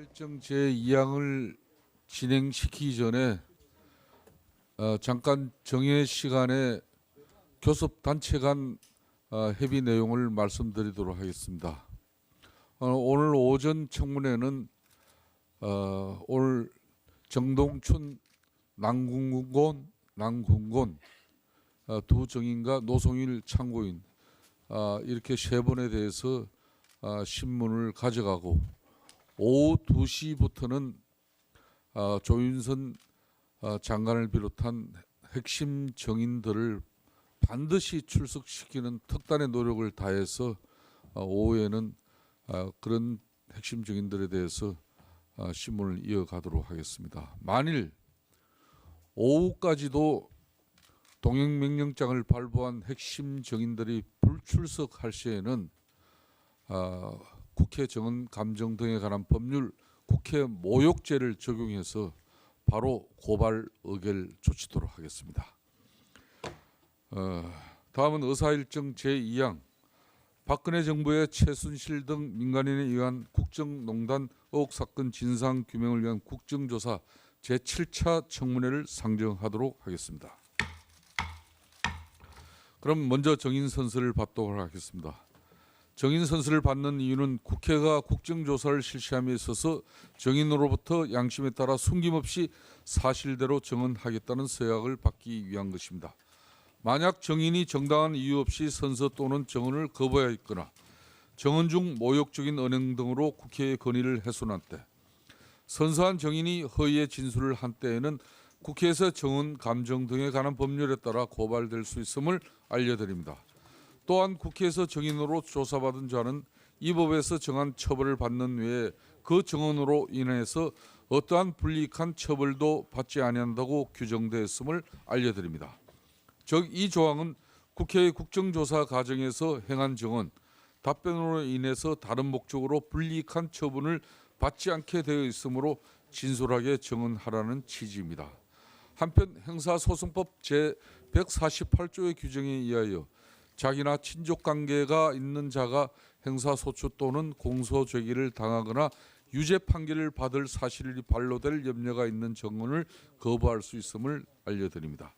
의사일정 제2항을 진행시키기 전에 잠깐 정해 시간에 교섭단체 간 협의 내용을 말씀드리도록 하겠습니다. 오늘 오전 청문회는 오늘 정동춘 남궁곤 두 정인과 노송일 참고인 이렇게 세 분에 대해서 신문을 가져가고 오후 2시부터는 조윤선 장관을 비롯한 핵심 정인들을 반드시 출석시키는 특단의 노력을 다해서 오후에는 그런 핵심 정인들에 대해서 신문을 이어가도록 하겠습니다. 만일 오후까지도 동행명령장을 발부한 핵심 정인들이 불출석할 시에는 국회 정언 감정 등에 관한 법률 국회 모욕죄를 적용해서 바로 고발 의결 조치도록 하겠습니다. 다음은 의사일정 제2항 박근혜 정부의 최순실 등 민간인에 의한 국정농단 의혹 사건 진상규명을 위한 국정조사 제7차 청문회를 상정하도록 하겠습니다. 그럼 먼저 정인 선서를 받도록 하겠습니다. 정인 선서를 받는 이유는 국회가 국정조사를 실시함에 있어서 정인으로부터 양심에 따라 숨김없이 사실대로 정언하겠다는 서약을 받기 위한 것입니다. 만약 정인이 정당한 이유 없이 선서 또는 정언을 거부하였거나 정언 중 모욕적인 언행 등으로 국회의 권위를 훼손한 때, 선서한 정인이 허위의 진술을 한 때에는 국회에서 정언 감정 등에 관한 법률에 따라 고발될 수 있음을 알려드립니다. 또한 국회에서 정인으로 조사받은 자는 이 법에서 정한 처벌을 받는 외에 그 정언으로 인해서 어떠한 불이익한 처벌도 받지 아니한다고 규정되어 있음을 알려드립니다. 즉 이 조항은 국회의 국정조사 과정에서 행한 정언, 답변으로 인해서 다른 목적으로 불이익한 처분을 받지 않게 되어 있으므로 진솔하게 정언하라는 취지입니다. 한편 형사소송법 제148조의 규정에 의하여 자기나 친족관계가 있는 자가 형사소추 또는 공소죄기를 당하거나 유죄 판결을 받을 사실이 반로될 염려가 있는 정언을 거부할 수 있음을 알려드립니다.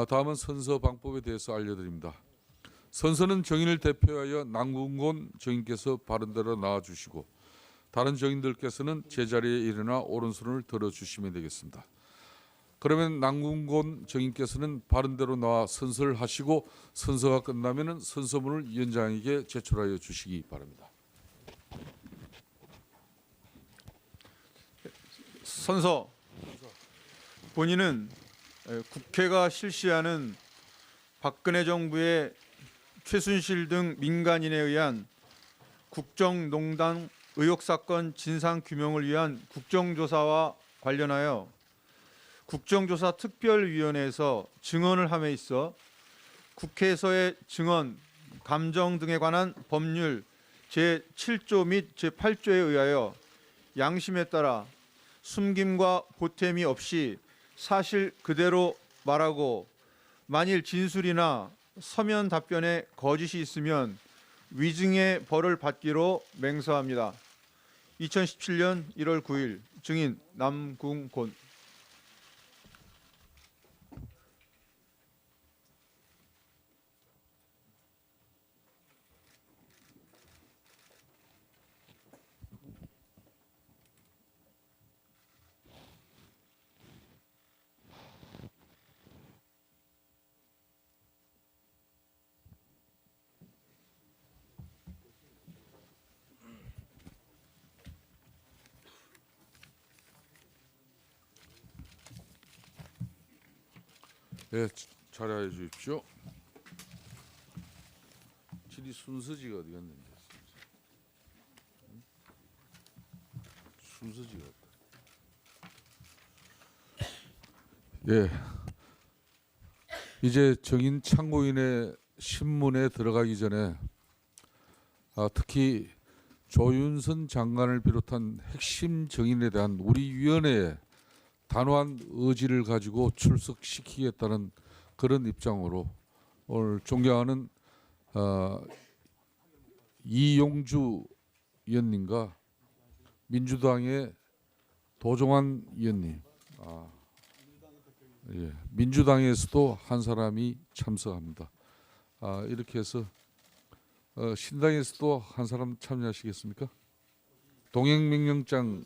다음은 선서 방법에 대해서 알려드립니다. 선서는 정인을 대표하여 남궁곤 정인께서 바른대로 나와주시고 다른 정인들께서는 제자리에 일어나 오른손을 들어주시면 되겠습니다. 그러면 남궁곤 정인께서는 바른대로 나와 선서를 하시고 선서가 끝나면 선서문을 위원장에게 제출하여 주시기 바랍니다. 선서. 본인은 국회가 실시하는 박근혜 정부의 최순실 등 민간인에 의한 국정농단 의혹사건 진상규명을 위한 국정조사와 관련하여 국정조사 특별위원회에서 증언을 함에 있어 국회에서의 증언, 감정 등에 관한 법률 제7조 및 제8조에 의하여 양심에 따라 숨김과 보탬이 없이 사실 그대로 말하고 만일 진술이나 서면 답변에 거짓이 있으면 위증의 벌을 받기로 맹세합니다. 2017년 1월 9일 증인 남궁곤. 네, 자리하여 주십시오. 질의 순서지가 어디 갔는데? 순서지가 없다. 예, 이제 정인 참고인의 신문에 들어가기 전에 특히 조윤선 장관을 비롯한 핵심 정인에 대한 우리 위원회의 단호한 의지를 가지고 출석시키겠다는 그런 입장으로 오늘 존경하는 이용주 위원님과 민주당의 도종환 의원님, 예, 민주당에서도 한 사람이 참석합니다. 이렇게 해서 신당에서도 한 사람 참여하시겠습니까? 동행명령장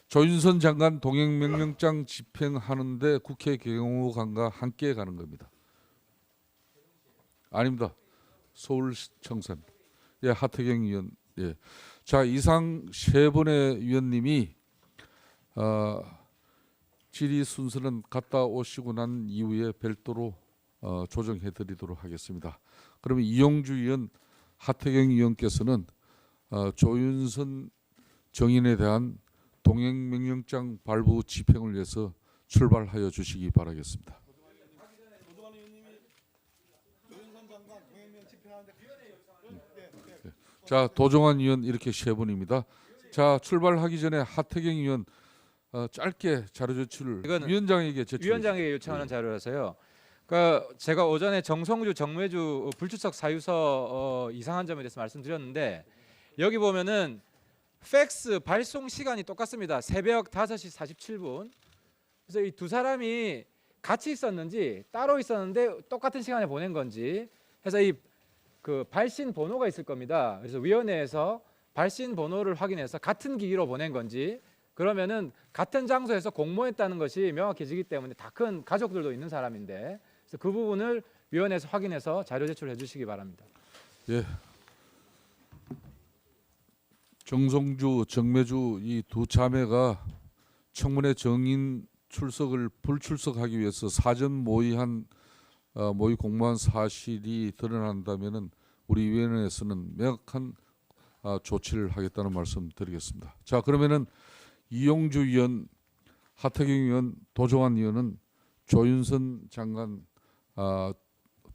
조윤선 장관 동행명령장 집행하는데 국회 경호관과 함께 가는 겁니다. 아닙니다. 서울청사입니다. 예, 하태경 의원. 예. 자, 이상 세 분의 위원님이 질의 순서는 갔다 오시고 난 이후에 별도로 조정해 드리도록 하겠습니다. 그러면 이용주 의원, 하태경 의원께서는 조윤선 정인에 대한 동행명령장 발부 집행을 위해서 출발하여 주시기 바라겠습니다. 자, 도종환 의원 이렇게 세 분입니다. 자, 출발하기 전에 하태경 의원 짧게 자료 제출을 위원장에게 제출. 위원장에게 요청하는 자료라서요. 그러니까 제가 오전에 정성주, 정매주 불출석 사유서 이상한 점에 대해서 말씀드렸는데 여기 보면은 팩스 발송 시간이 똑같습니다. 새벽 5시 47분. 그래서 이 두 사람이 같이 있었는지 따로 있었는데 똑같은 시간에 보낸 건지 해서 이 그 발신 번호가 있을 겁니다. 그래서 위원회에서 발신 번호를 확인해서 같은 기기로 보낸 건지 그러면은 같은 장소에서 공모했다는 것이 명확해지기 때문에 다 큰 가족들도 있는 사람인데 그래서 그 부분을 위원회에서 확인해서 자료 제출해 주시기 바랍니다. 예. 정성주, 정매주 이 두 자매가 청문회 정인 출석을 불출석하기 위해서 사전 모의 공모한 사실이 드러난다면은 우리 위원회에서는 명확한 조치를 하겠다는 말씀드리겠습니다. 자, 그러면은 이용주 의원, 하태경 의원, 도종환 의원은 조윤선 장관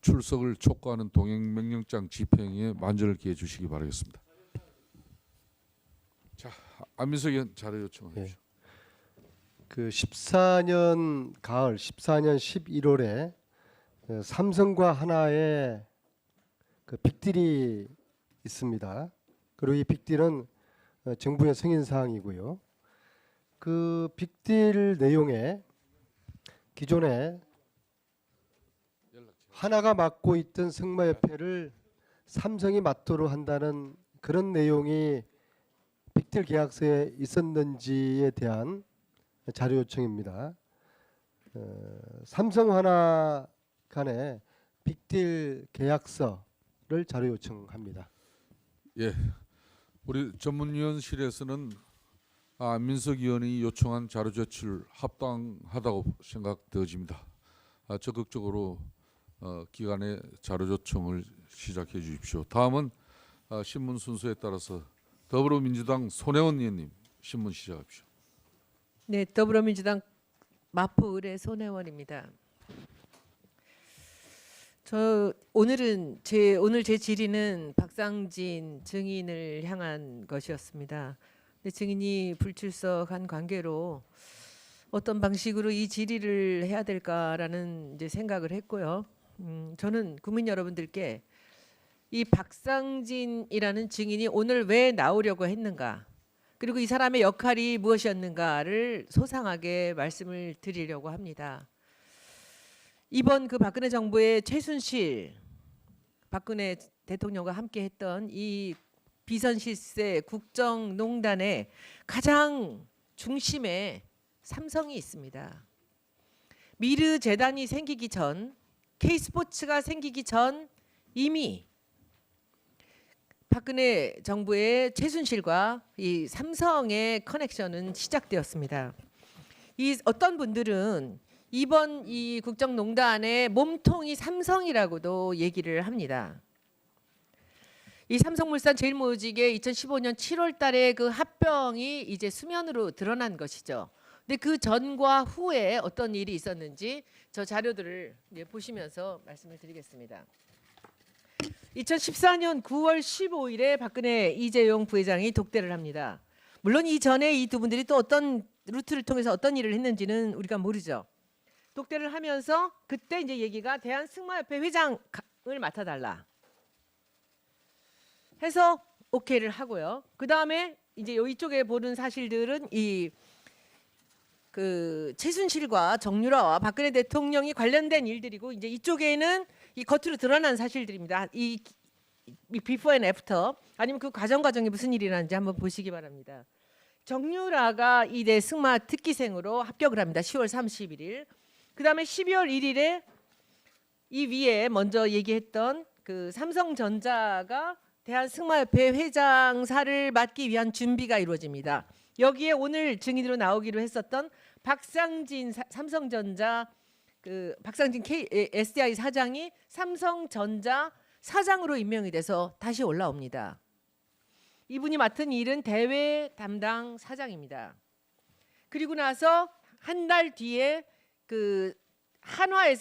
출석을 촉구하는 동행명령장 집행에 만전을 기해 주시기 바라겠습니다. 자, 안민석 의원 자료 요청하십시오. 그 14년 가을 14년 11월에 삼성과 하나의 그 빅딜이 있습니다. 그리고 이 빅딜은 정부의 승인 사항이고요. 그 빅딜 내용에 기존에 하나가 맡고 있던 승마협회를 삼성이 맡도록 한다는 그런 내용이 빅딜 계약서에 있었는지에 대한 자료 요청입니다. 삼성 하나 간의 빅딜 계약서를 자료 요청합니다. 예, 우리 전문위원실에서는 안민석 의원이 요청한 자료 제출 합당하다고 생각되어집니다. 적극적으로 기관의 자료 요청을 시작해 주십시오. 다음은 신문 순서에 따라서 더불어민주당 손혜원 의원님 신문 시작하십시오. 네, 더불어민주당 마포 의뢰 손혜원입니다. 오늘 제 질의는 박상진 증인을 향한 것이었습니다. 근데 증인이 불출석한 관계로 어떤 방식으로 이 질의를 해야 될까라는 이제 생각을 했고요. 저는 국민 여러분들께 이 박상진이라는 증인이 오늘 왜 나오려고 했는가, 그리고 이 사람의 역할이 무엇이었는가를 소상하게 말씀을 드리려고 합니다. 이번 그 박근혜 정부의 최순실 박근혜 대통령과 함께 했던 이 비선실세 국정농단의 가장 중심에 삼성이 있습니다. 미르 재단이 생기기 전, K스포츠가 생기기 전 이미 박근혜 정부의 최순실과 이 삼성의 커넥션은 시작되었습니다. 이 어떤 분들은 이번 이 국정농단의 몸통이 삼성이라고도 얘기를 합니다. 이 삼성물산 제일모직의 2015년 7월 달에 그 합병이 이제 수면으로 드러난 것이죠. 근데 그 전과 후에 어떤 일이 있었는지 저 자료들을 보시면서 말씀을 드리겠습니다. 2014년 9월 15일에 박근혜 이재용 부회장이 독대를 합니다. 물론 이전에 이 두 분들이 또 어떤 루트를 통해서 어떤 일을 했는지는 우리가 모르죠. 독대를 하면서 그때 이제 얘기가 대한승마협회 회장을 맡아달라 해서 오케이를 하고요. 그 다음에 이제 이쪽에 보는 사실들은 이 그 최순실과 정유라와 박근혜 대통령이 관련된 일들이고 이제 이쪽에는 이 겉으로 드러난 사실들입니다. 이 비포 앤 애프터 아니면 그 과정이 무슨 일이 일어났는지 한번 보시기 바랍니다. 정유라가 이대 승마 특기생으로 합격을 합니다. 10월 31일. 그다음에 12월 1일에 이 위에 먼저 얘기했던 그 삼성전자가 대한승마협회 회장사를 맡기 위한 준비가 이루어집니다. 여기에 오늘 증인으로 나오기로 했었던 박상진 삼성전자 그 박상진 SDI 사장이 삼성전자 사장으로 임명이 돼서 다시 올라옵니다. 이분이 맡은 일은 대외 담당 사장입니다. 그리고 나서 한 달 뒤에 그 한화의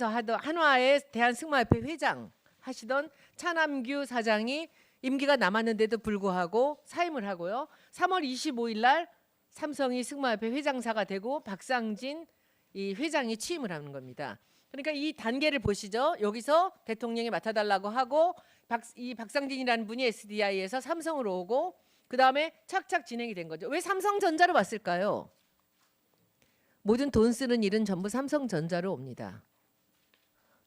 대한승마협회 회장 하시던 차남규 사장이 임기가 남았는데도 불구하고 사임을 하고요. 3월 25일 날 삼성이 승마협회 회장사가 되고 박상진 이 회장이 취임을 하는 겁니다. 그러니까 이 단계를 보시죠. 여기서 대통령이 맡아달라고 하고 이 박상진이라는 분이 SDI에서 삼성으로 오고 그 다음에 착착 진행이 된 거죠. 왜 삼성전자로 왔을까요? 모든 돈 쓰는 일은 전부 삼성전자로 옵니다.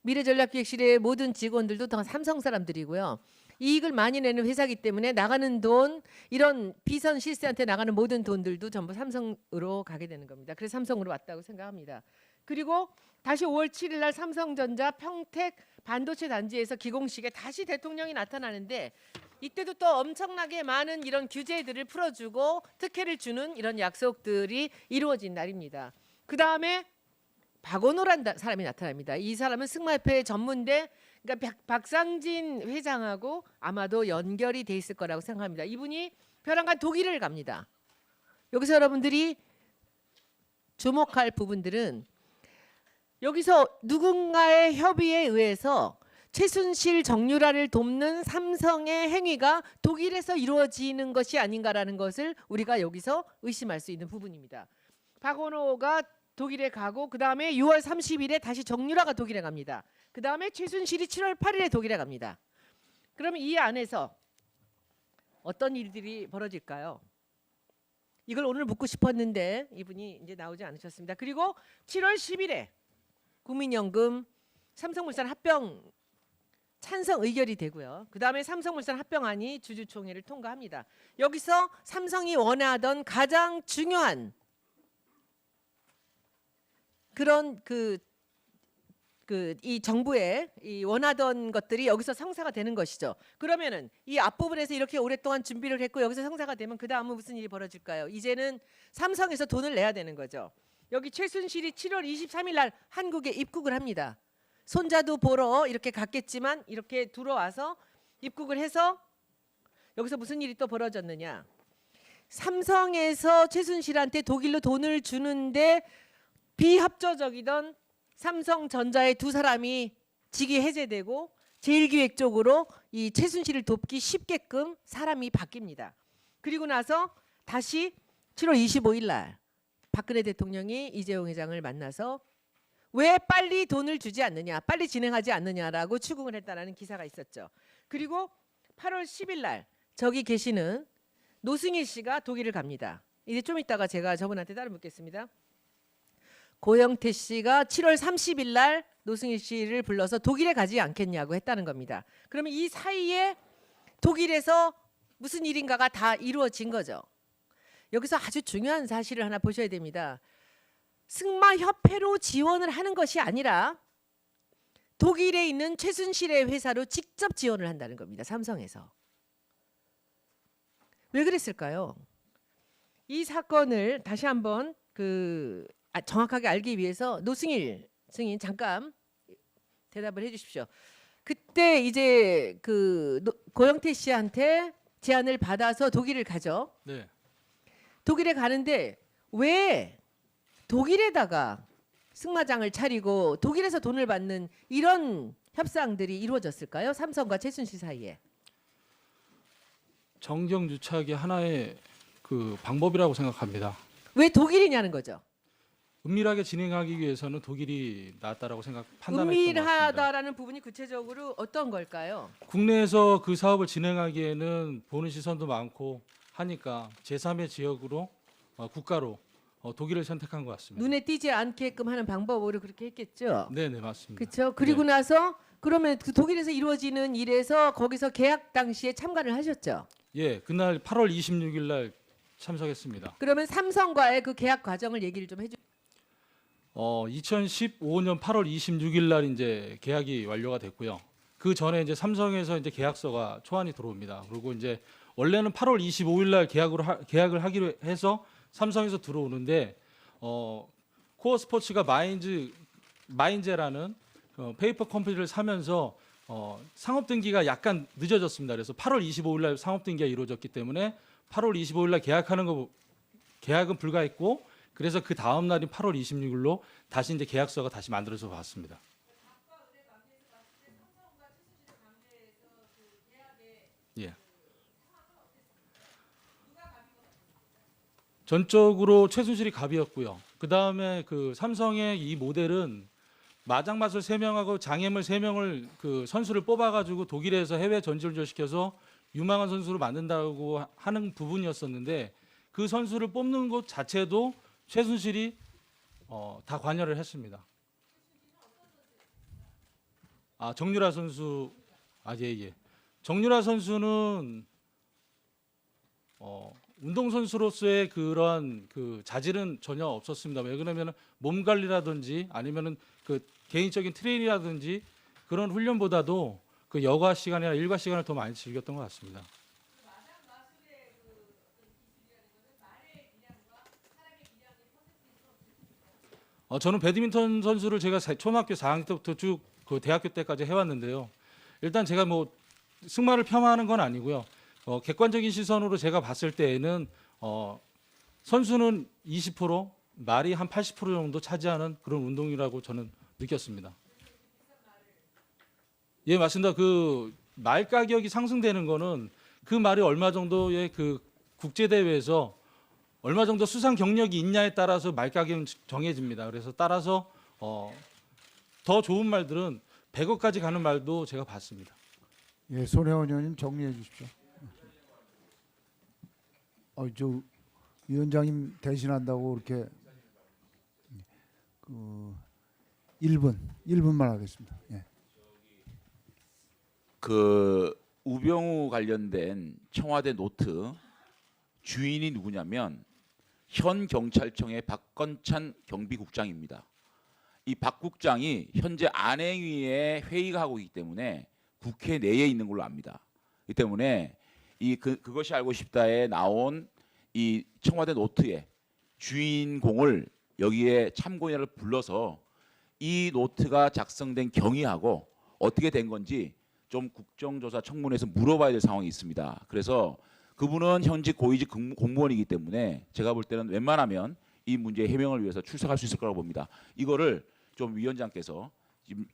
미래전략기획실의 모든 직원들도 다 삼성 사람들이고요. 이익을 많이 내는 회사이기 때문에 나가는 돈, 이런 비선 실세한테 나가는 모든 돈들도 전부 삼성으로 가게 되는 겁니다. 그래서 삼성으로 왔다고 생각합니다. 그리고 다시 5월 7일 날 삼성전자 평택 반도체 단지에서 기공식에 다시 대통령이 나타나는데 이때도 또 엄청나게 많은 이런 규제들을 풀어주고 특혜를 주는 이런 약속들이 이루어진 날입니다. 그 다음에 박원호라는 사람이 나타납니다. 이 사람은 승마협회 전문대, 그러니까 박상진 회장하고 아마도 연결이 돼 있을 거라고 생각합니다. 이분이 벼랑간 독일을 갑니다. 여기서 여러분들이 주목할 부분들은 여기서 누군가의 협의에 의해서 최순실 정유라를 돕는 삼성의 행위가 독일에서 이루어지는 것이 아닌가라는 것을 우리가 여기서 의심할 수 있는 부분입니다. 박원호가 독일에 가고 그 다음에 6월 30일에 다시 정유라가 독일에 갑니다. 그 다음에 최순실이 7월 8일에 독일에 갑니다. 그러면 이 안에서 어떤 일들이 벌어질까요? 이걸 오늘 묻고 싶었는데 이분이 이제 나오지 않으셨습니다. 그리고 7월 10일에 국민연금 삼성물산 합병 찬성 의결이 되고요. 그 다음에 삼성물산 합병안이 주주총회를 통과합니다. 여기서 삼성이 원하던 가장 중요한 그런 이 정부의 이 원하던 것들이 여기서 성사가 되는 것이죠. 그러면은 이 앞부분에서 이렇게 오랫동안 준비를 했고 여기서 성사가 되면 그 다음은 무슨 일이 벌어질까요? 이제는 삼성에서 돈을 내야 되는 거죠. 여기 최순실이 7월 23일 날 한국에 입국을 합니다. 손자도 보러 이렇게 갔겠지만 이렇게 들어와서 입국을 해서 여기서 무슨 일이 또 벌어졌느냐? 삼성에서 최순실한테 독일로 돈을 주는데 비합조적이던 삼성전자의 두 사람이 직위 해제되고 제1기획적으로 이 최순실을 돕기 쉽게끔 사람이 바뀝니다. 그리고 나서 다시 7월 25일 날 박근혜 대통령이 이재용 회장을 만나서 왜 빨리 돈을 주지 않느냐, 빨리 진행하지 않느냐라고 추궁을 했다는 기사가 있었죠. 그리고 8월 10일 날 저기 계시는 노승일 씨가 독일을 갑니다. 이제 좀 이따가 제가 저분한테 따로 묻겠습니다. 고영태 씨가 7월 30일 날 노승일 씨를 불러서 독일에 가지 않겠냐고 했다는 겁니다. 그러면 이 사이에 독일에서 무슨 일인가가 다 이루어진 거죠. 여기서 아주 중요한 사실을 하나 보셔야 됩니다. 승마협회로 지원을 하는 것이 아니라 독일에 있는 최순실의 회사로 직접 지원을 한다는 겁니다. 삼성에서. 왜 그랬을까요? 이 사건을 다시 한번 정확하게 알기 위해서 노승일 증인 잠깐 대답을 해주십시오. 그때 이제 고영태 씨한테 제안을 받아서 독일을 가죠. 네. 독일에 가는데 왜 독일에다가 승마장을 차리고 독일에서 돈을 받는 이런 협상들이 이루어졌을까요? 삼성과 최순실 사이에. 정경유착의 하나의 방법이라고 생각합니다. 왜 독일이냐는 거죠. 은밀하게 진행하기 위해서는 독일이 낫다라고 판단했던 것 같습니다. 은밀하다라는 부분이 구체적으로 어떤 걸까요? 국내에서 그 사업을 진행하기에는 보는 시선도 많고 하니까 제3의 지역으로 국가로 독일을 선택한 것 같습니다. 눈에 띄지 않게끔 하는 방법으로 그렇게 했겠죠. 네, 맞습니다. 그렇죠. 그리고 나서 그러면 그 독일에서 이루어지는 일에서 거기서 계약 당시에 참가를 하셨죠. 예, 그날 8월 26일 날 참석했습니다. 그러면 삼성과의 그 계약 과정을 얘기를 좀 해주. 2015년 8월 26일 날 이제 계약이 완료가 됐고요. 그 전에 이제 삼성에서 이제 계약서가 초안이 들어옵니다. 그리고 이제 원래는 8월 25일 날 계약을 하기로 해서 삼성에서 들어오는데 코어 스포츠가 마인제라는 페이퍼 컴퍼니를 사면서 상업 등기가 약간 늦어졌습니다. 그래서 8월 25일 날 상업 등기가 이루어졌기 때문에 8월 25일 날 계약은 불가했고 그래서 그 다음 날인 8월 26일로 다시 이제 계약서가 다시 만들어져 왔습니다. 예. 전적으로 최순실이 갑이었고요. 그 다음에 그 삼성의 이 모델은 마장마술 3명하고 장애물 3명을 그 선수를 뽑아가지고 독일에서 해외 전지훈련 시켜서 유망한 선수로 만든다고 하는 부분이었었는데 그 선수를 뽑는 것 자체도 최순실이 다 관여를 했습니다. 정유라 선수, 예. 정유라 선수는 운동선수로서의 그런 그 자질은 전혀 없었습니다. 왜 그러면 몸 관리라든지 아니면은 그 개인적인 트레이닝이라든지 그런 훈련보다도 그 여가 시간이나 일과 시간을 더 많이 즐겼던 것 같습니다. 저는 배드민턴 선수를 제가 초등학교 4학년 때부터 쭉 그 대학교 때까지 해왔는데요. 일단 제가 뭐 승마를 폄하하는 건 아니고요. 객관적인 시선으로 제가 봤을 때에는 선수는 20%, 말이 한 80% 정도 차지하는 그런 운동이라고 저는 느꼈습니다. 예, 맞습니다. 그 말 가격이 상승되는 거는 그 말이 얼마 정도의 그 국제 대회에서 얼마 정도 수상 경력이 있냐에 따라서 말 가격은 정해집니다. 그래서 따라서 더 좋은 말들은 100억까지 가는 말도 제가 봤습니다. 예, 손혜원 의원님 정리해 주십시오. 저 위원장님 대신한다고 이렇게 1분만 하겠습니다. 예. 그 우병우 관련된 청와대 노트 주인이 누구냐면 현 경찰청의 박건찬 경비국장입니다. 이 박 국장이 현재 안행위에 회의가 하고 있기 때문에 국회 내에 있는 걸로 압니다. 이 때문에 그것이 알고 싶다에 나온 이 청와대 노트의 주인공을 여기에 참고인을 불러서 이 노트가 작성된 경위하고 어떻게 된 건지 좀 국정조사 청문회에서 물어봐야 될 상황이 있습니다. 그래서 그분은 현직 고위직 공무원이기 때문에 제가 볼 때는 웬만하면 이 문제의 해명을 위해서 출석할 수 있을 거라고 봅니다. 이거를 좀 위원장께서 지금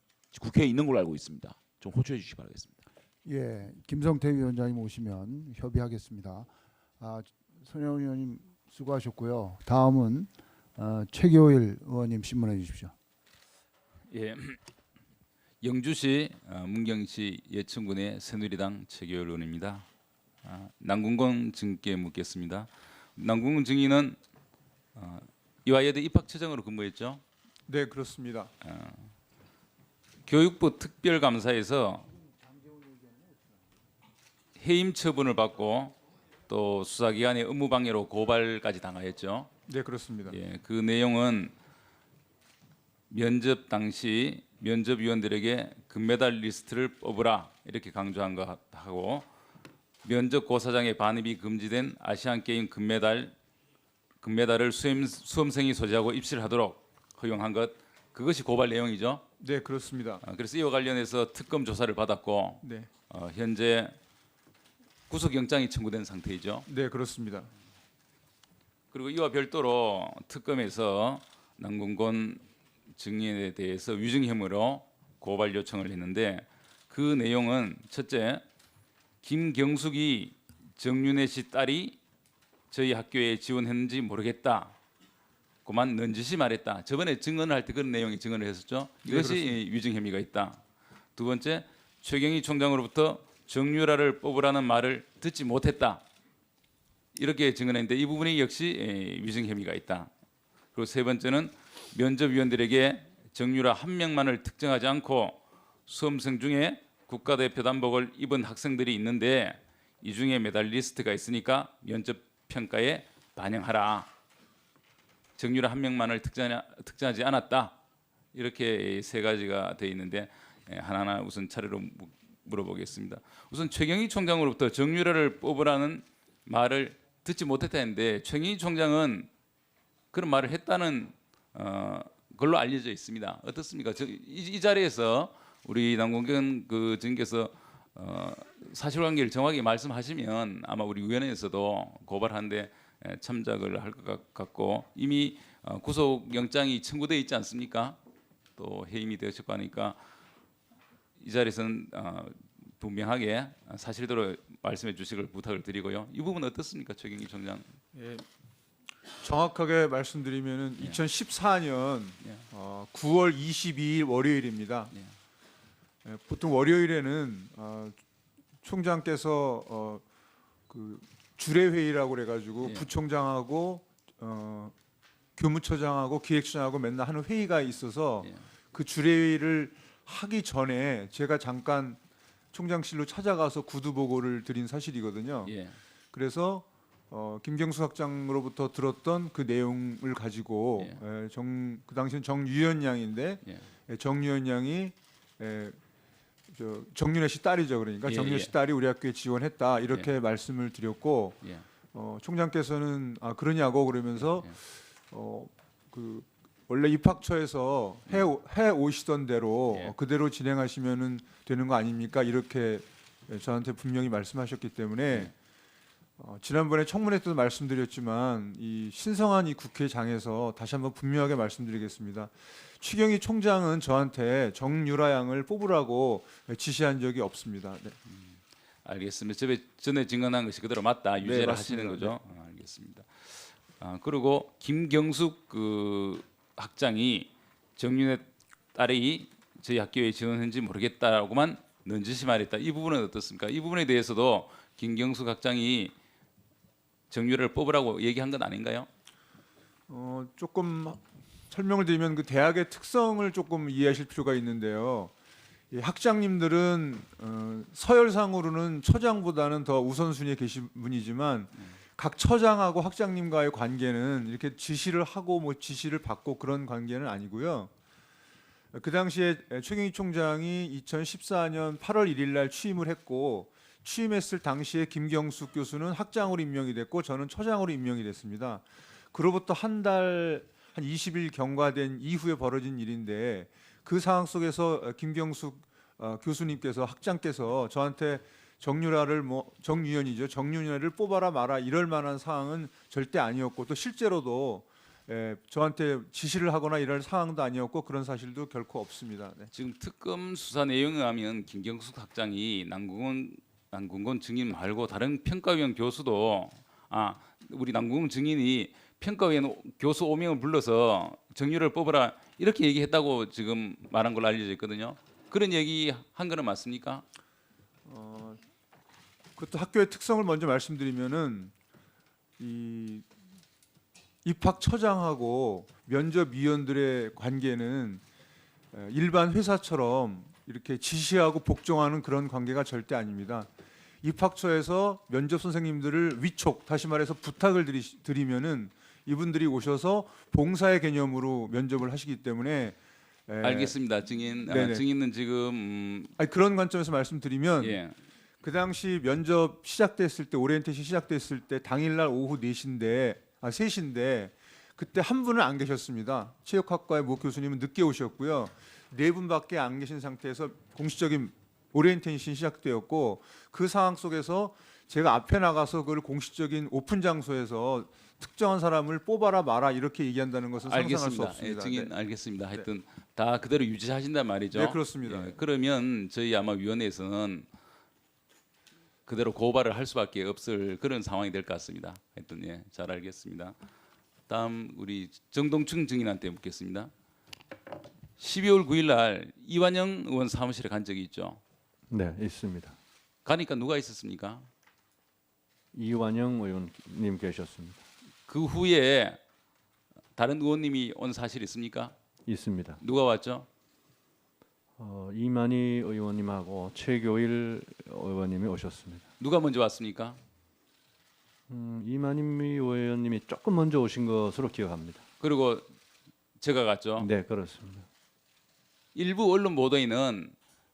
국회에 있는 걸로 알고 있습니다. 좀 호소해 주시기 바라겠습니다. 예, 김성태 위원장님 오시면 협의하겠습니다. 손혜원 의원님 수고하셨고요. 다음은 최교일 의원님 신문해 주십시오. 예, 영주시 문경시 예천군의 새누리당 최교일 의원입니다. 남궁건 증인께 묻겠습니다. 남궁건 증인은 이화여대 입학처장으로 근무했죠? 네, 그렇습니다. 교육부 특별감사에서 해임 처분을 받고 또 수사기관의 업무방해로 고발까지 당하였죠? 네, 그렇습니다. 예, 그 내용은 면접 당시 면접위원들에게 금메달 리스트를 뽑으라 이렇게 강조한 것하고 면접 고사장의 반입이 금지된 아시안 게임 금메달을 수험생이 소지하고 입시를 하도록 허용한 것, 그것이 고발 내용이죠. 네, 그렇습니다. 그래서 이와 관련해서 특검 조사를 받았고 네, 현재 구속영장이 청구된 상태이죠. 네, 그렇습니다. 그리고 이와 별도로 특검에서 남궁건 증인에 대해서 위증 혐의로 고발 요청을 했는데 그 내용은 첫째, 김경숙이 정윤혜 씨 딸이 저희 학교에 지원했는지 모르겠다. 그만 넌지시 말했다. 저번에 증언을 할 때 그런 내용이 증언을 했었죠. 이것이 위증 혐의가 있다. 두 번째, 최경희 총장으로부터 정유라를 뽑으라는 말을 듣지 못했다. 이렇게 증언했는데 이 부분이 역시 위증 혐의가 있다. 그리고 세 번째는 면접위원들에게 정유라 한 명만을 특정하지 않고 수험생 중에 국가대표 단복을 입은 학생들이 있는데 이 중에 메달리스트가 있으니까 면접 평가에 반영하라. 정유라 한 명만을 특정하지 않았다. 이렇게 세 가지가 돼 있는데 하나하나 우선 차례로 물어보겠습니다. 우선 최경희 총장으로부터 정유라를 뽑으라는 말을 듣지 못했다는데 최경희 총장은 그런 말을 했다는 걸로 알려져 있습니다. 어떻습니까? 이 자리에서 우리 남궁건 그 증인께서 사실관계를 정확히 말씀하시면 아마 우리 위원회에서도 고발하는데 참작을 할 것 같고 이미 구속영장이 청구되어 있지 않습니까? 또 해임이 되었고 하니까 이 자리에서는 분명하게 사실대로 말씀해 주시길 부탁을 드리고요. 이 부분 어떻습니까, 최경희 총장? 예, 정확하게 말씀드리면은 예. 2014년 예. 9월 22일 월요일입니다. 예. 예, 보통 월요일에는 총장께서 그 주례회의라고 그래가지고 예. 부총장하고 교무처장하고 기획처장하고 맨날 하는 회의가 있어서 예. 그 주례회의를 하기 전에 제가 잠깐 총장실로 찾아가서 구두 보고를 드린 사실이거든요. 예. 그래서 김경수 학장으로부터 들었던 그 내용을 가지고 예. 그 당시엔 정유현 양인데 예. 정유현 양이 정윤혜 씨 딸이죠. 그러니까 예, 정윤혜 예. 씨 딸이 우리 학교에 지원했다 이렇게 말씀을 드렸고 예. 총장께서는 그러냐고 그러면서 예. 그 원래 입학처에서 해 오시던 대로 예. 그대로 진행하시면은 되는 거 아닙니까? 이렇게 저한테 분명히 말씀하셨기 때문에 예. 지난번에 청문회 때도 말씀드렸지만 이 신성한 이 국회장에서 다시 한번 분명하게 말씀드리겠습니다. 추경희 총장은 저한테 정유라 양을 뽑으라고 지시한 적이 없습니다. 네. 알겠습니다. 전에 증언한 것이 그대로 맞다 유죄를 맞습니다. 하시는 거죠? 알겠습니다. 그리고 김경숙 그 학장이 정윤의 딸이 저희 학교에 지원했는지 모르겠다라고만 넌지시 말했다. 이 부분은 어떻습니까? 이 부분에 대해서도 김경숙 학장이 정유라를 뽑으라고 얘기한 건 아닌가요? 조금 설명을 드리면 그 대학의 특성을 조금 이해하실 필요가 있는데요. 이 학장님들은 서열상으로는 처장보다는 더 우선순위에 계신 분이지만 각 처장하고 학장님과의 관계는 이렇게 지시를 하고 뭐 지시를 받고 그런 관계는 아니고요. 그 당시에 최경희 총장이 2014년 8월 1일 날 취임을 했고 취임했을 당시에 김경숙 교수는 학장으로 임명이 됐고 저는 처장으로 임명이 됐습니다. 그로부터 한 20일 경과된 이후에 벌어진 일인데 그 상황 속에서 김경숙 교수님께서 학장께서 저한테 정유현을 뽑아라 마라 이럴 만한 상황은 절대 아니었고 또 실제로도 저한테 지시를 하거나 이럴 상황도 아니었고 그런 사실도 결코 없습니다. 네. 지금 특검 수사 내용에 의하면 김경숙 학장이 남궁건 증인 말고 다른 평가위원 교수도 우리 남궁건 증인이 평가위원 교수 5명을 불러서 정유라를 뽑아라 이렇게 얘기했다고 지금 말한 걸로 알려져 있거든요. 그런 얘기 한 거는 맞습니까? 그것도 학교의 특성을 먼저 말씀드리면은 이 입학처장하고 면접위원들의 관계는 일반 회사처럼 이렇게 지시하고 복종하는 그런 관계가 절대 아닙니다. 입학처에서 면접 선생님들을 위촉, 다시 말해서 부탁을 드리면은 이분들이 오셔서 봉사의 개념으로 면접을 하시기 때문에 알겠습니다. 증인은 지금 그런 관점에서 말씀드리면 예. 그 당시 면접 시작됐을 때 오리엔테이션 시작됐을 때 당일날 오후 3시인데 그때 한 분은 안 계셨습니다. 체육학과의 모 교수님은 늦게 오셨고요. 4분밖에 안 계신 상태에서 공식적인 오리엔테이션이 시작되었고 그 상황 속에서 제가 앞에 나가서 그걸 공식적인 오픈 장소에서 특정한 사람을 뽑아라 마라 이렇게 얘기한다는 것은 상상할 수 없습니다. 증인 네. 알겠습니다. 하여튼 다 그대로 유지하신단 말이죠. 네, 그렇습니다. 예, 그러면 저희 아마 위원회에서는 그대로 고발을 할 수밖에 없을 그런 상황이 될 것 같습니다. 하여튼 잘 알겠습니다. 다음 우리 정동춘 증인한테 묻겠습니다. 12월 9일 날 이완영 의원 사무실에 간 적이 있죠. 네, 있습니다. 가니까 누가 있었습니까? 이완영 의원님 계셨습니다. 그 후에 다른 의원님이 온 사실 있습니까? 있습니다. 누가 왔죠? 이만희 의원님하고 최교일 의원님이 오셨습니다. 누가 먼저 왔습니까? 이만희 의원님이 조금 먼저 오신 것으로 기억합니다. 그리고 제가 갔죠. 네, 그렇습니다. 일부 언론 보도에는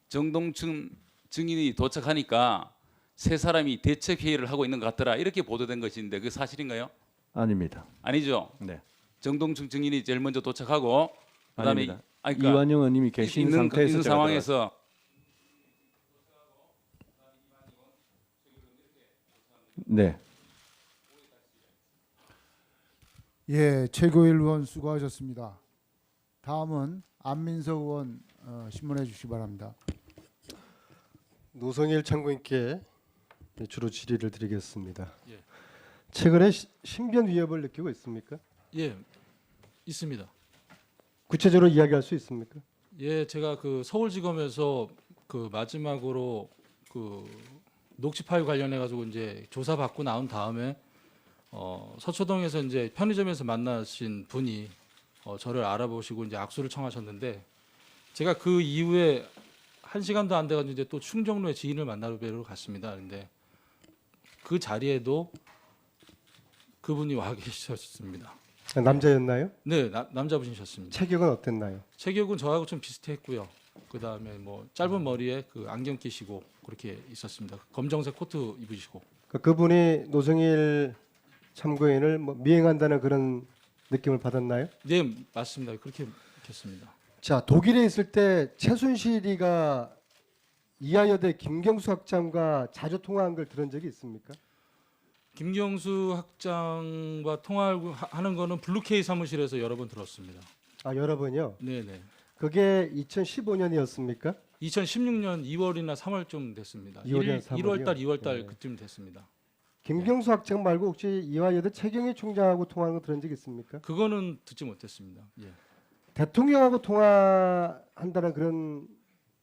정동춘 증인이 도착하니까 세 사람이 대책 회의를 하고 있는 것 같더라 이렇게 보도된 것인데 그 사실인가요? 아닙니다. 아니죠. 네, 정동춘 증인이 제일 먼저 도착하고 그다음에 아닙니다. 아니, 그러니까 이완영 의원님이 계신 상태에서 있는 제가 상황에서 네, 예, 최고일 의원 수고하셨습니다. 다음은 안민석 의원 신문해 주시기 바랍니다. 노성일 참고인께 주로 질의를 드리겠습니다. 예. 최근에 신변 위협을 느끼고 있습니까? 예, 있습니다. 구체적으로 이야기할 수 있습니까? 예, 제가 그 서울지검에서 그 마지막으로 그 녹취 파일 관련해 가지고 이제 조사 받고 나온 다음에 서초동에서 이제 편의점에서 만나신 분이 저를 알아보시고 이제 악수를 청하셨는데 제가 그 이후에 1시간도 안 돼가지고 이제 또 충정로에 지인을 만나러 갔습니다. 근데 그 자리에도 그분이 와 계셨습니다. 남자였나요? 네, 남자분이셨습니다. 체격은 어땠나요? 체격은 저하고 좀 비슷했고요. 그 다음에 뭐 짧은 머리에 그 안경 끼시고 그렇게 있었습니다. 검정색 코트 입으시고. 그분이 노성일 참고인을 뭐 미행한다는 그런 느낌을 받았나요? 네, 맞습니다. 그렇게 했습니다. 자, 독일에 있을 때 최순실이가 이하여대 김경수 학장과 자주 통화한 걸 들은 적이 있습니까? 김경수 학장과 통화하는 거는 블루케이 사무실에서 여러 번 들었습니다. 아, 여러 번요. 네, 네. 그게 2015년이었습니까? 2016년 2월이나 3월쯤 됐습니다. 2월이나 3월이요? 1월 달, 2월 달 네. 그쯤 됐습니다. 김경수 학장 말고 혹시 이화여대 최경희 총장하고 통화한 거 들은 적 있습니까? 그거는 듣지 못했습니다. 예. 대통령하고 통화한다는 그런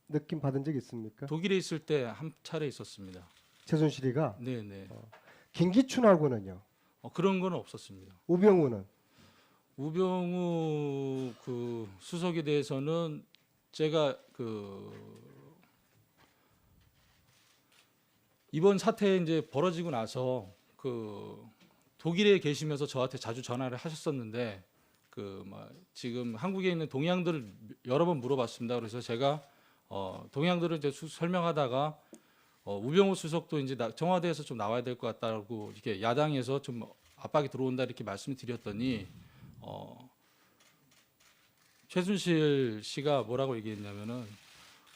느낌 받은 적 있습니까? 독일에 있을 때 한 차례 있었습니다. 최순실이가 네, 네. 김기춘하고는요. 그런 건 없었습니다. 우병우는 우병우 그 수석에 대해서는 제가 그 이번 사태 이제 벌어지고 나서 그 독일에 계시면서 저한테 자주 전화를 하셨었는데 그 뭐 지금 한국에 있는 동향들을 여러 번 물어봤습니다. 그래서 제가 동향들을 이제 설명하다가 우병우 수석도 이제 청와대에서 좀 나와야 될 것 같다고 이렇게 야당에서 좀 압박이 들어온다 이렇게 말씀을 드렸더니 최순실 씨가 뭐라고 얘기했냐면은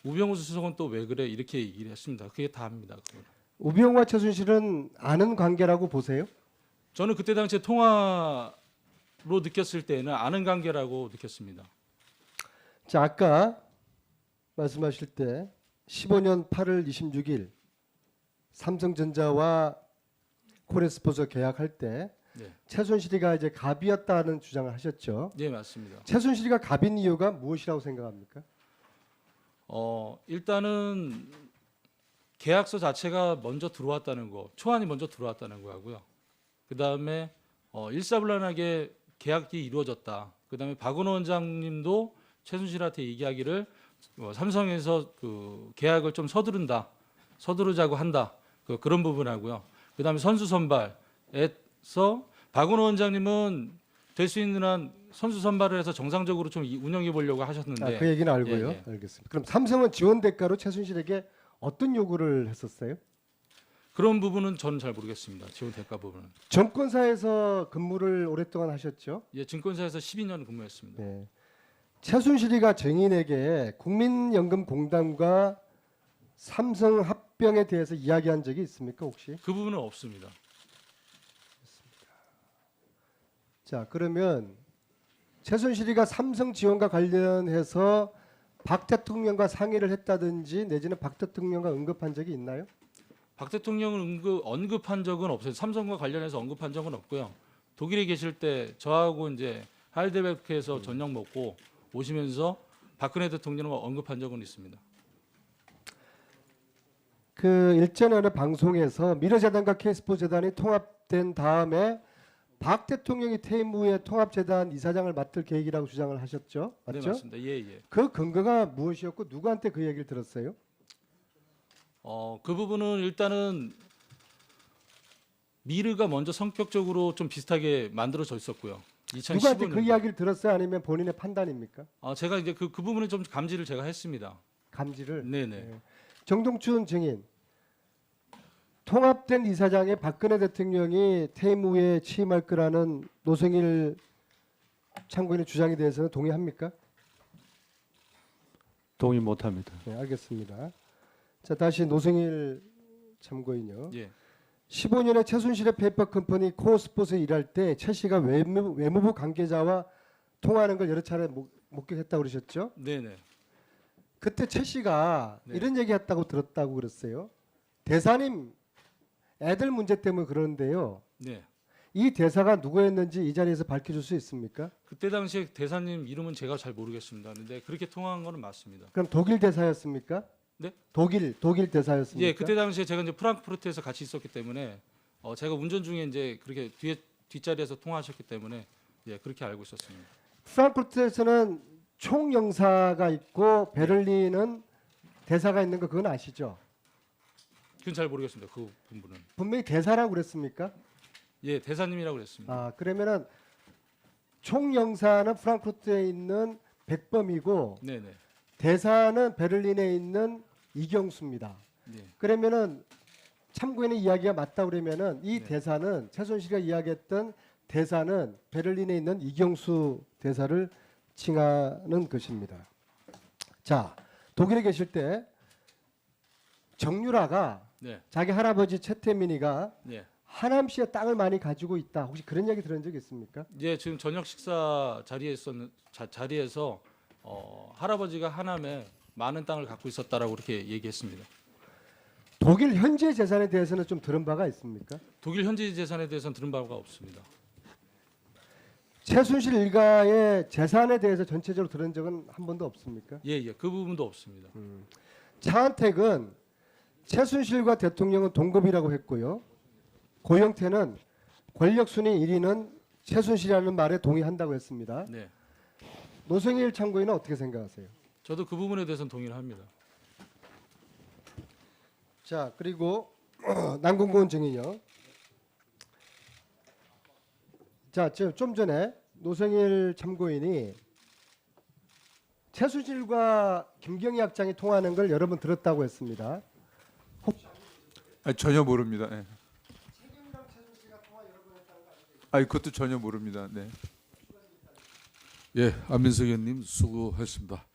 우병우 수석은 또 왜 그래 이렇게 얘기를 했습니다. 그게 다입니다. 우병우와 최순실은 아는 관계라고 보세요? 저는 그때 당시에 통화로 느꼈을 때는 아는 관계라고 느꼈습니다. 자, 아까 말씀하실 때 15년 8월 26일 삼성전자와 코레스포츠 계약할 때 네. 최순실이가 이제 갑이었다는 주장을 하셨죠. 네, 맞습니다. 최순실이가 갑인 이유가 무엇이라고 생각합니까? 일단은 계약서 자체가 먼저 들어왔다는 거, 초안이 먼저 들어왔다는 거고요. 그 다음에 일사불란하게 계약이 이루어졌다. 그 다음에 박은호 원장님도 최순실한테 얘기하기를 삼성에서 그 계약을 좀 서두르자고 한다. 그런 부분하고요. 그 다음에 선수 선발에서 박은호 원장님은 될 수 있는 한 선수 선발을 해서 정상적으로 좀 운영해 보려고 하셨는데. 그 얘기는 알고요. 예, 예. 알겠습니다. 그럼 삼성은 지원 대가로 최순실에게 어떤 요구를 했었어요? 그런 부분은 저는 잘 모르겠습니다. 지원 대가 부분은. 정권사에서 근무를 오랫동안 하셨죠. 예, 증권사에서 12년 근무했습니다. 네. 최순실이가 증인에게 국민연금공단과 삼성 합병에 대해서 이야기한 적이 있습니까, 혹시? 그 부분은 없습니다. 자, 그러면 최순실이가 삼성 지원과 관련해서 박 대통령과 상의를 했다든지 내지는 박 대통령과 언급한 적이 있나요? 박 대통령을 언급한 적은 없어요. 삼성과 관련해서 언급한 적은 없고요. 독일에 계실 때 저하고 이제 하이델베르크에서 저녁 먹고 오시면서 박근혜 대통령을 언급한 적은 있습니다. 그 일전에 어느 방송에서 미래재단과 K스포츠재단이 통합된 다음에 박 대통령이 퇴임 후에 통합재단 이사장을 맡을 계획이라고 주장을 하셨죠? 네, 맞죠? 맞습니다. 예, 예. 그 근거가 무엇이었고 누구한테 그 얘기를 들었어요? 그 부분은 일단은 미르가 먼저 성격적으로 좀 비슷하게 만들어져 있었고요. 누구한테 그 2015년. 이야기를 들었어요? 아니면 본인의 판단입니까? 제가 이제 그 부분은 좀 감지를 제가 했습니다. 감지를. 네네. 네. 정동춘 증인. 통합된 이사장에 박근혜 대통령이 퇴임 후에 취임할 거라는 노승일 참고인의 주장에 대해서는 동의합니까? 동의 못합니다. 네, 알겠습니다. 자, 다시 노승일 참고인요. 예. 15년에 최순실의 페이퍼 컴퍼니 코어스포츠에 일할 때 최 씨가 외무부 관계자와 통화하는 걸 여러 차례 목격했다고 그러셨죠? 네네. 그때 최 씨가 네. 이런 얘기했다고 들었다고 그랬어요. 대사님 애들 문제 때문에 그러는데요. 네. 이 대사가 누구였는지 이 자리에서 밝혀줄 수 있습니까? 그때 당시에 대사님 이름은 제가 잘 모르겠습니다. 근데 그렇게 통화한 거는 맞습니다. 그럼 독일 대사였습니까? 네? 독일 대사였습니까? 예, 그때 당시에 제가 이제 프랑크푸르트에서 같이 있었기 때문에 제가 운전 중에 이제 그렇게 뒷자리에서 통화하셨기 때문에 예, 그렇게 알고 있었습니다. 프랑크푸르트에서는 총영사가 있고 베를린은 대사가 있는 거 그건 아시죠? 그건 잘 모르겠습니다. 그 부분은. 분명히 대사라고 그랬습니까? 예, 대사님이라고 그랬습니다. 아, 그러면은 총영사는 프랑크푸르트에 있는 백범이고 네네. 대사는 베를린에 있는 이경수입니다. 네. 그러면은 참고인의 이야기가 맞다 그러면은 이 네. 대사는 최순실이가 이야기했던 대사는 베를린에 있는 이경수 대사를 칭하는 것입니다. 자, 독일에 계실 때 정유라가 네. 자기 할아버지 최태민이가 네. 하남시에 땅을 많이 가지고 있다. 혹시 그런 얘기 들은 적 있습니까? 예, 지금 저녁 식사 자리에서 할아버지가 하남에 많은 땅을 갖고 있었다라고 그렇게 얘기했습니다. 독일 현재 재산에 대해서는 좀 들은 바가 있습니까? 독일 현지 재산에 대해서는 들은 바가 없습니다. 최순실 일가의 재산에 대해서 전체적으로 들은 적은 한 번도 없습니까? 예, 예, 그 부분도 없습니다. 차은택은 최순실과 대통령은 동급이라고 했고요. 고영태는 권력 순위 1위는 최순실이라는 말에 동의한다고 했습니다. 네, 노승일 참고인은 어떻게 생각하세요? 저도 그 부분에 대해서는 동의를 합니다. 자, 그리고 남궁고은 증인요. 자, 좀 전에 노승일 참고인이 최순실과 김경희 학장이 통화하는 걸 여러 번 들었다고 했습니다. 아니, 전혀 모릅니다. 네. 아니, 그것도 전혀 모릅니다. 네. 예, 안민석 의원님 수고하셨습니다.